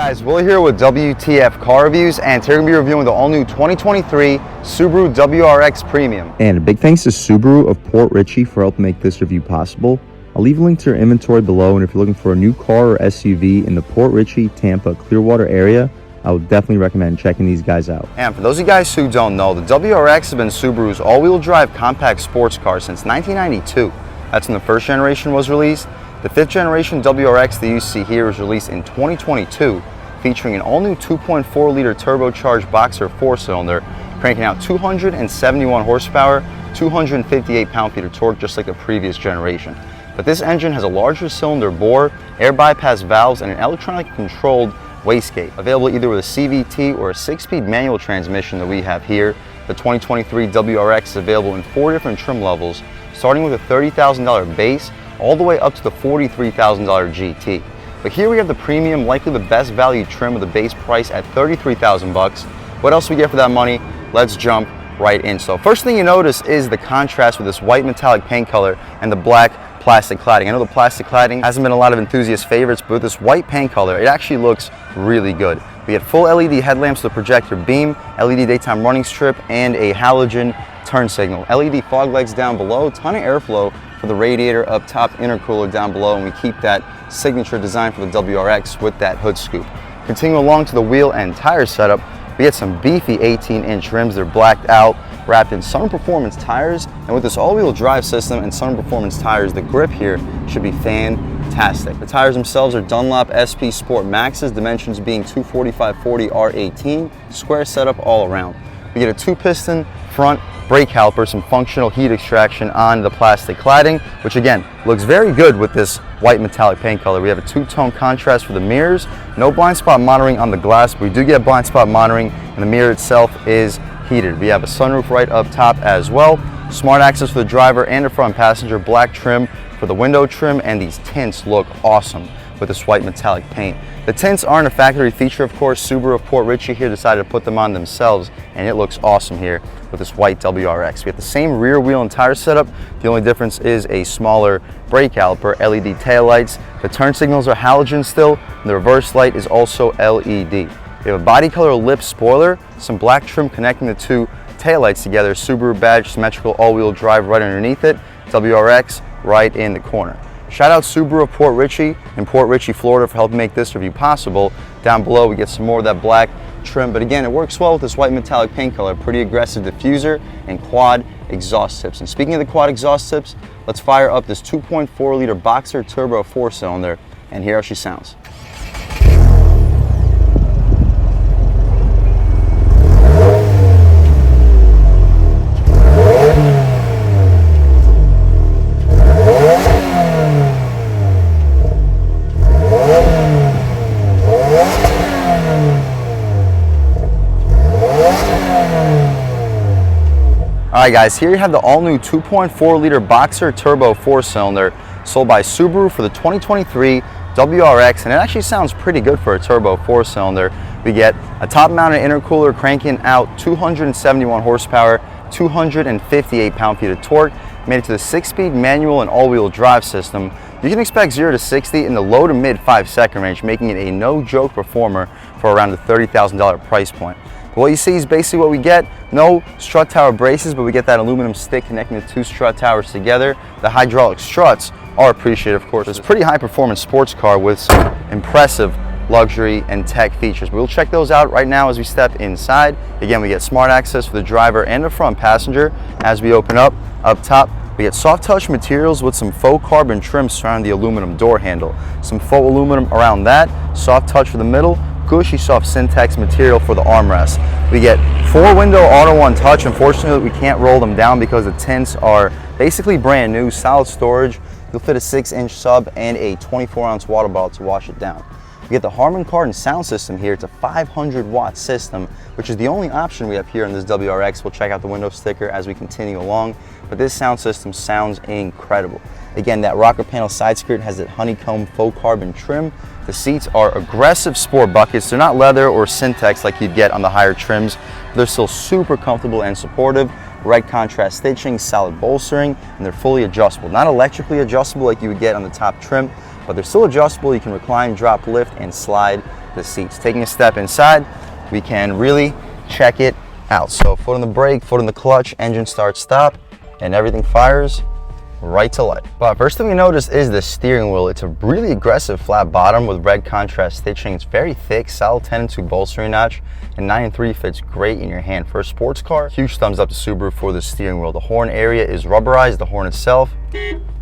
Guys, Will here with W.T.F car reviews, and today we're going to be reviewing the all-new 2023 Subaru WRX Premium. And a big thanks to Subaru of Port Richey for helping make this review possible. I'll leave a link to your inventory below, and if you're looking for a new car or SUV in the Port Richey, Tampa, Clearwater area, I would definitely recommend checking these guys out. And for those of you guys who don't know, the WRX has been Subaru's all-wheel drive compact sports car since 1992. That's when the first generation was released. The 5th generation WRX that you see here was released in 2022, featuring an all-new 2.4-liter turbocharged boxer 4-cylinder, cranking out 271 horsepower, 258 pound-feet of torque, just like the previous generation. But this engine has a larger cylinder bore, air bypass valves, and an electronically controlled wastegate, available either with a CVT or a 6-speed manual transmission that we have here. The 2023 WRX is available in 4 different trim levels, starting with a $30,000 base all the way up to the $43,000 GT. But here we have the premium, likely the best value trim with a base price at $33,000. What else do we get for that money? Let's jump right in. So first thing you notice is the contrast with this white metallic paint color and the black plastic cladding. I know the plastic cladding hasn't been a lot of enthusiast favorites, but with this white paint color, it actually looks really good. We get full LED headlamps with a projector beam, LED daytime running strip, and a halogen turn signal. LED fog lights down below, ton of airflow for the radiator up top, intercooler down below, and we keep that signature design for the WRX with that hood scoop. Continuing along to the wheel and tire setup, we get some beefy 18-inch rims. They're blacked out, wrapped in Sun Performance tires, and with this all-wheel drive system and Sun Performance tires, the grip here should be fantastic. The tires themselves are Dunlop SP Sport Maxes, dimensions being 245/40 R18, square setup all around. We get a 2-piston front brake caliper, some functional heat extraction on the plastic cladding, which again looks very good with this white metallic paint color. We have a 2-tone contrast for the mirrors, no blind spot monitoring on the glass, but we do get blind spot monitoring, and the mirror itself is heated. We have a sunroof right up top as well, smart access for the driver and the front passenger, black trim for the window trim, and these tints look awesome with this white metallic paint. The tints aren't a factory feature, of course. Subaru of Port Richey here decided to put them on themselves, and it looks awesome here with this white WRX. We have the same rear wheel and tire setup. The only difference is a smaller brake caliper, LED taillights. The turn signals are halogen still, and the reverse light is also LED. We have a body color lip spoiler, some black trim connecting the two taillights together, Subaru badge, symmetrical all-wheel drive right underneath it, WRX right in the corner. Shout out Subaru of Port Richey in Port Richey, Florida for helping make this review possible. Down below we get some more of that black trim, but again, it works well with this white metallic paint color, pretty aggressive diffuser and quad exhaust tips. And speaking of the quad exhaust tips, let's fire up this 2.4-liter boxer turbo 4-cylinder and hear how she sounds. Alright guys, here you have the all-new 2.4-liter boxer turbo 4-cylinder sold by Subaru for the 2023 WRX, and it actually sounds pretty good for a turbo 4-cylinder. We get a top-mounted intercooler cranking out 271 horsepower, 258 pound-feet of torque, made it to the 6-speed manual and all-wheel drive system. You can expect 0 to 60 in the low to mid 5-second range, making it a no-joke performer for around the $30,000 price point. What you see is basically what we get. No strut tower braces, but we get that aluminum stick connecting the 2 strut towers together. The hydraulic struts are appreciated, of course. It's a pretty high performance sports car with some impressive luxury and tech features. But we'll check those out right now as we step inside. Again, we get smart access for the driver and the front passenger. As we open up top, we get soft touch materials with some faux carbon trim surrounding the aluminum door handle. Some faux aluminum around that, soft touch for the middle, gushy soft syntax material for the armrest. We get 4-window auto-on touch. Unfortunately, we can't roll them down because the tints are basically brand new, solid storage. You'll fit a 6-inch sub and a 24-ounce water bottle to wash it down. We get the Harman Kardon sound system here. It's a 500-watt system, which is the only option we have here in this WRX. We'll check out the window sticker as we continue along, but this sound system sounds incredible. Again, that rocker panel side skirt has that honeycomb faux carbon trim. The seats are aggressive sport buckets. They're not leather or synthex like you'd get on the higher trims. They're still super comfortable and supportive. Red contrast stitching, solid bolstering, and they're fully adjustable. Not electrically adjustable like you would get on the top trim, but they're still adjustable. You can recline, drop, lift, and slide the seats. Taking a step inside, we can really check it out. So foot on the brake, foot on the clutch, engine start, stop, and everything fires right to light. But first thing we notice is the steering wheel. It's a really aggressive flat bottom with red contrast stitching. It's very thick, solid 10-2 bolstering notch, and 9-3 fits great in your hand. For a sports car, huge thumbs up to Subaru for the steering wheel. The horn area is rubberized, the horn itself,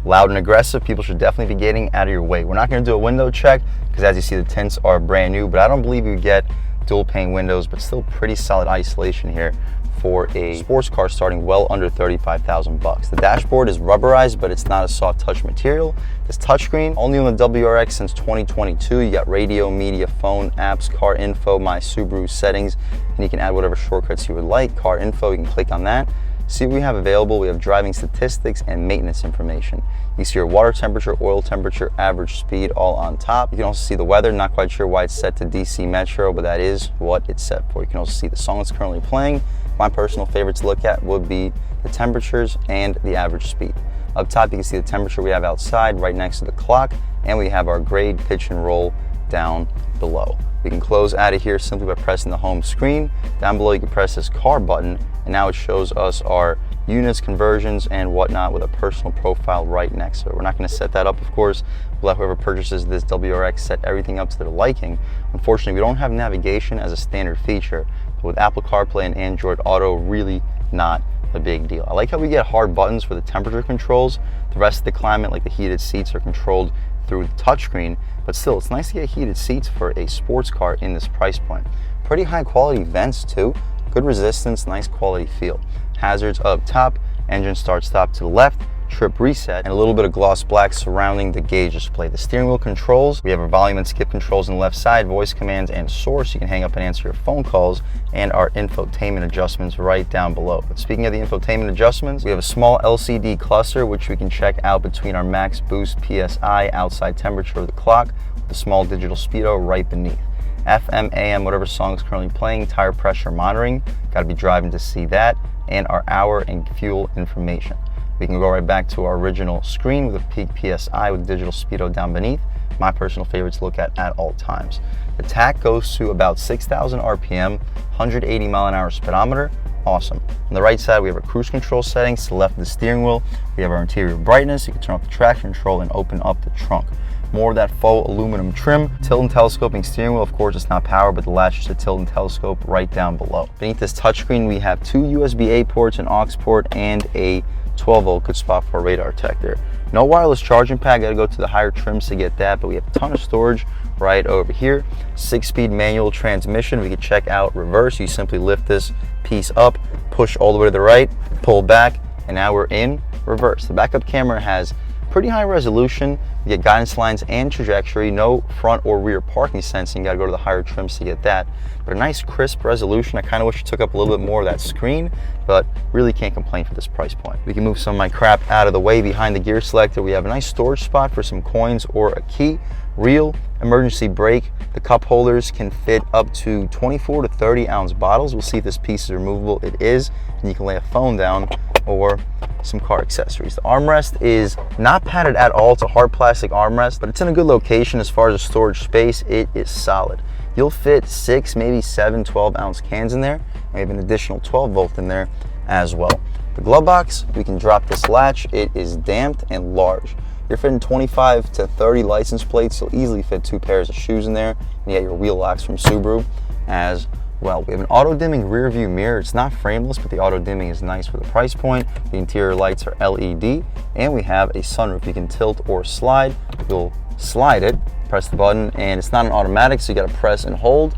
loud and aggressive. People should definitely be getting out of your way. We're not going to do a window check because as you see, the tints are brand new, but I don't believe you get dual pane windows, but still pretty solid isolation here for a sports car starting well under 35,000 bucks. The dashboard is rubberized, but it's not a soft touch material. This touchscreen, only on the WRX since 2022. You got radio, media, phone, apps, car info, my Subaru settings, and you can add whatever shortcuts you would like. Car info, you can click on that. See what we have available. We have driving statistics and maintenance information. You see your water temperature, oil temperature, average speed, all on top. You can also see the weather. Not quite sure why it's set to DC Metro, but that is what it's set for. You can also see the song that's currently playing. My personal favorite to look at would be the temperatures and the average speed. Up top, you can see the temperature we have outside right next to the clock, and we have our grade, pitch, and roll down below. We can close out of here simply by pressing the home screen. Down below, you can press this car button, and now it shows us our units, conversions, and whatnot with a personal profile right next to it. We're not going to set that up, of course. We'll let whoever purchases this WRX set everything up to their liking. Unfortunately, we don't have navigation as a standard feature, but with Apple CarPlay and Android Auto, really not a big deal. I like how we get hard buttons for the temperature controls. The rest of the climate, like the heated seats, are controlled through the touchscreen, but still, it's nice to get heated seats for a sports car in this price point. Pretty high quality vents too, good resistance, nice quality feel. Hazards up top, engine start stop to the left, trip reset, and a little bit of gloss black surrounding the gauge display. The steering wheel controls, we have our volume and skip controls on the left side, voice commands and source. You can hang up and answer your phone calls, and our infotainment adjustments right down below. But speaking of the infotainment adjustments, we have a small LCD cluster which we can check out between our max boost PSI, outside temperature of the clock, with a small digital speedo right beneath. FM, AM, whatever song is currently playing, tire pressure monitoring, got to be driving to see that, and our hour and fuel information. We can go right back to our original screen with a peak PSI with digital speedo down beneath. My personal favorite to look at all times. The tach goes to about 6,000 RPM, 180 mile an hour speedometer. Awesome. On the right side, we have our cruise control settings. To the left of the steering wheel, we have our interior brightness. You can turn off the traction control and open up the trunk. More of that faux aluminum trim. Tilt and telescoping steering wheel. Of course, it's not power, but the latch is to tilt and telescope right down below. Beneath this touchscreen, we have two USB-A ports, an aux port, and a 12-volt, good spot for a radar detector. No wireless charging pad, gotta go to the higher trims to get that, but we have a ton of storage right over here. 6-speed manual transmission. We can check out reverse. You simply lift this piece up, push all the way to the right, pull back, and now we're in reverse. The backup camera has pretty high resolution. You get guidance lines and trajectory, no front or rear parking sensing. You gotta go to the higher trims to get that. But a nice crisp resolution. I kind of wish it took up a little bit more of that screen, but really can't complain for this price point. We can move some of my crap out of the way. Behind the gear selector, we have a nice storage spot for some coins or a key. Real emergency brake. The cup holders can fit up to 24 to 30 ounce bottles. We'll see if this piece is removable. It is, and you can lay a phone down or some car accessories. The armrest is not padded at all. It's a hard plastic armrest, but it's in a good location as far as the storage space. It is solid. You'll fit 6, maybe 7 12-ounce cans in there. We have an additional 12-volt in there as well. The glove box, we can drop this latch. It is damped and large. You're fitting 25 to 30 license plates. You'll easily fit 2 pairs of shoes in there, and you get your wheel locks from Subaru as well. We have an auto dimming rear view mirror. It's not frameless, but the auto dimming is nice for the price point. The interior lights are LED, and we have a sunroof. You can tilt or slide. You'll slide it, press the button, and it's not an automatic, so you gotta press and hold.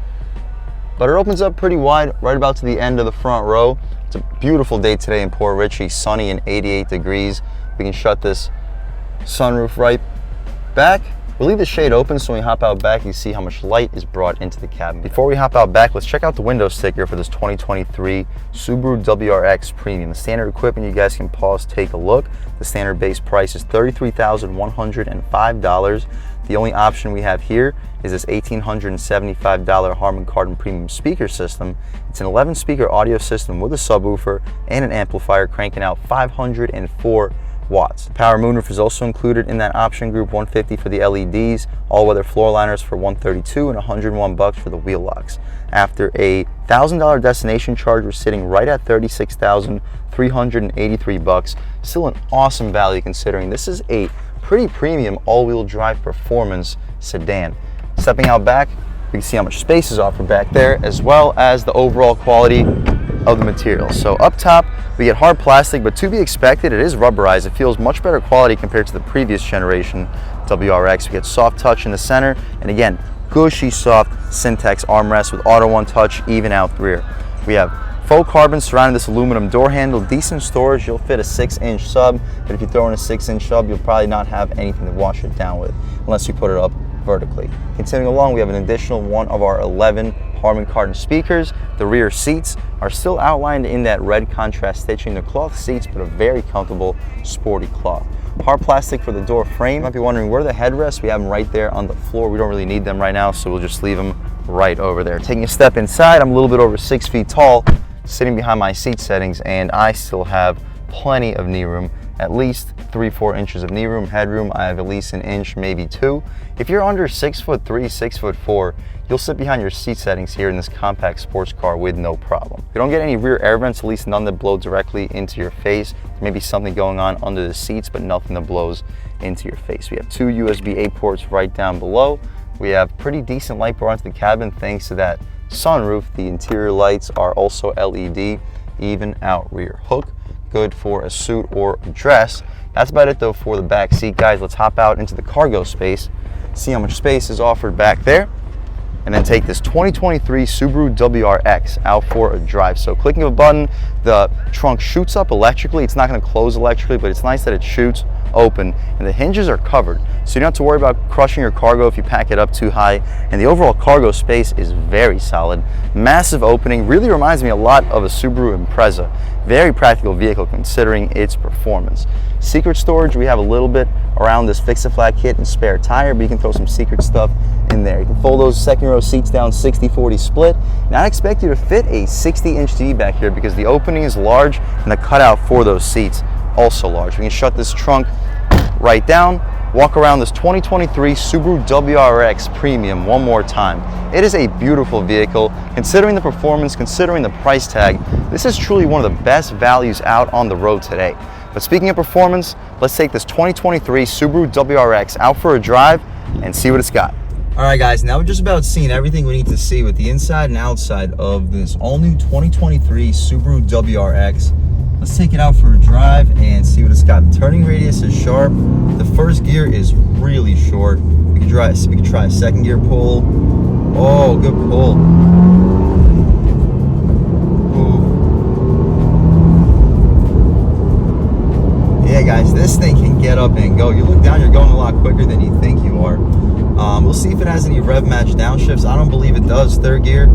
But it opens up pretty wide, right about to the end of the front row. It's a beautiful day today in Port Richey, sunny and 88 degrees. We can shut this sunroof right back. We'll leave the shade open so when we hop out back, you see how much light is brought into the cabin. Before we hop out back, let's check out the window sticker for this 2023 Subaru WRX Premium. The standard equipment, you guys can pause, take a look. The standard base price is $33,105. The only option we have here is this $1,875 Harman Kardon Premium speaker system. It's an 11 speaker audio system with a subwoofer and an amplifier, cranking out 504 watts. The power moonroof is also included in that option group, $150 for the LEDs, all-weather floor liners for $132, and $101 for the wheel locks. After a $1,000 destination charge, we're sitting right at $36,383. Still an awesome value considering this is a pretty premium all-wheel drive performance sedan. Stepping out back, we can see how much space is offered back there, as well as the overall quality of the material. So up top, we get hard plastic, but to be expected, it is rubberized. It feels much better quality compared to the previous generation WRX. We get soft touch in the center, and again, gushy, soft Syntex armrest with auto one touch, even out the rear. We have faux carbon surrounding this aluminum door handle, decent storage. You'll fit a 6-inch sub, but if you throw in a 6-inch sub, you'll probably not have anything to wash it down with unless you put it up vertically. Continuing along, we have an additional one of our 11 Harman Kardon speakers. The rear seats are still outlined in that red contrast stitching. The cloth seats, but a very comfortable, sporty cloth. Hard plastic for the door frame. You might be wondering where are the headrests. We have them right there on the floor. We don't really need them right now, so we'll just leave them right over there. Taking a step inside, I'm a little bit over 6 feet tall, sitting behind my seat settings, and I still have plenty of knee room. At least 3-4 inches of knee room. Headroom, I have at least an inch, maybe 2. If you're under 6'3", 6'4", you'll sit behind your seat settings here in this compact sports car with no problem. You don't get any rear air vents, at least none that blow directly into your face. There may be something going on under the seats, but nothing that blows into your face. We have 2 USB-A ports right down below. We have pretty decent light bar onto the cabin thanks to that sunroof. The interior lights are also LED, even out rear hook. Good for a suit or a dress. That's about it though for the back seat, guys. Let's hop out into the cargo space, see how much space is offered back there, and then take this 2023 Subaru WRX out for a drive. So clicking of a button, the trunk shoots up electrically. It's not going to close electrically, but it's nice that it shoots open and the hinges are covered, so you don't have to worry about crushing your cargo if you pack it up too high. And the overall cargo space is very solid. Massive opening, really reminds me a lot of a Subaru Impreza. Very practical vehicle considering its performance. Secret storage, we have a little bit around this fix-a-flat kit and spare tire, but you can throw some secret stuff in there. You can fold those second row seats down 60-40 split. And I expect you to fit a 60-inch TV back here because the opening is large and the cutout for those seats also large. We can shut this trunk right down, walk around this 2023 Subaru WRX Premium one more time. It is a beautiful vehicle. Considering the performance, considering the price tag, this is truly one of the best values out on the road today. But speaking of performance, let's take this 2023 Subaru WRX out for a drive and see what it's got. All right, guys, now we've just about seen everything we need to see with the inside and outside of this all-new 2023 Subaru WRX. Let's take it out for a drive and see what it's got. The turning radius is sharp. The first gear is really short. We could try a second gear pull. Oh, good pull. Ooh. Yeah, guys, this thing can get up and go. You look down, you're going a lot quicker than you think you are. We'll see if it has any rev match downshifts. I don't believe it does. Third gear.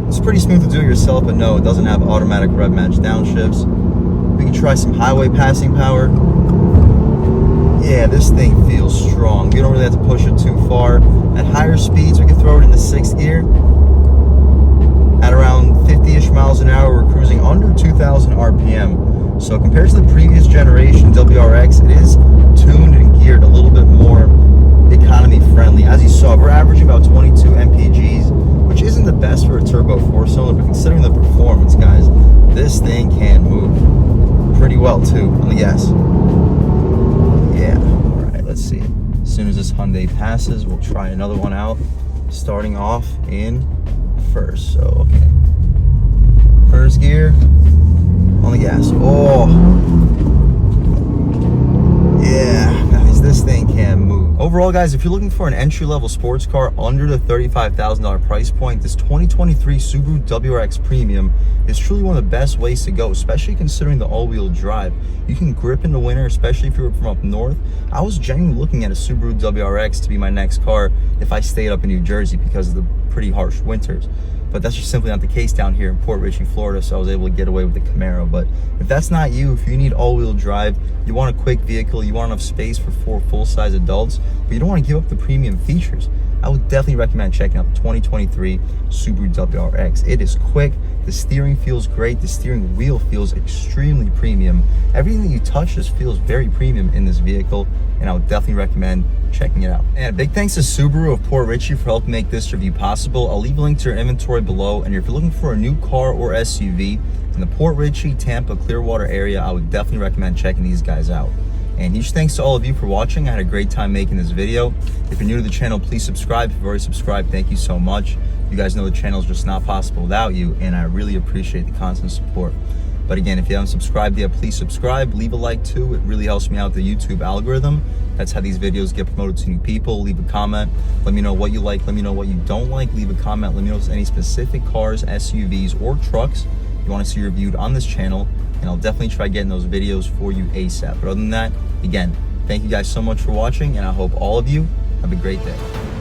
It's pretty smooth to do it yourself, but no, it doesn't have automatic rev match downshifts. We can try some highway passing power. Yeah, this thing feels strong. You don't really have to push it too far. At higher speeds, we can throw it in the 6th gear. At around 50-ish miles an hour, we're cruising under 2,000 RPM. So compared to the previous generation WRX, it is tuned and geared a little bit more economy friendly. As you saw, we're averaging about 22 mpgs, which isn't the best for a turbo 4-cylinder, but considering the performance, guys, this thing can move pretty well too on the gas. Yeah, all right, let's see. As soon as this Hyundai passes, we'll try another one out, starting off in first. So, okay. First gear on the gas. Oh, yeah, guys, this thing can move. Overall, guys, if you're looking for an entry-level sports car under the $35,000 price point, this 2023 Subaru WRX Premium is truly one of the best ways to go, especially considering the all-wheel drive. You can grip in the winter, especially if you're from up north. I was genuinely looking at a Subaru WRX to be my next car if I stayed up in New Jersey because of the pretty harsh winters. but that's just simply not the case down here in Port Richey, Florida, so I was able to get away with the Camaro. But if that's not you, if you need all-wheel drive, you want a quick vehicle, you want enough space for 4 full-size adults, but you don't want to give up the premium features, I would definitely recommend checking out the 2023 Subaru WRX. It is quick, the steering feels great, the steering wheel feels extremely premium. Everything that you touch just feels very premium in this vehicle, and I would definitely recommend checking it out. And a big thanks to Subaru of Port Richey for helping make this review possible. I'll leave a link to their inventory below, and if you're looking for a new car or SUV in the Port Richey, Tampa, Clearwater area, I would definitely recommend checking these guys out. And huge thanks to all of you for watching. I had a great time making this video. If you're new to the channel, please subscribe. If you've already subscribed, thank you so much. You guys know the channel is just not possible without you, and I really appreciate the constant support. But again, if you haven't subscribed yet, please subscribe. Leave a like too. It really helps me out with the YouTube algorithm. That's how these videos get promoted to new people. Leave a comment. Let me know what you like. Let me know what you don't like. Leave a comment. Let me know if there's any specific cars, SUVs, or trucks you want to see reviewed on this channel, and I'll definitely try getting those videos for you ASAP. But other than that, again, thank you guys so much for watching, and I hope all of you have a great day.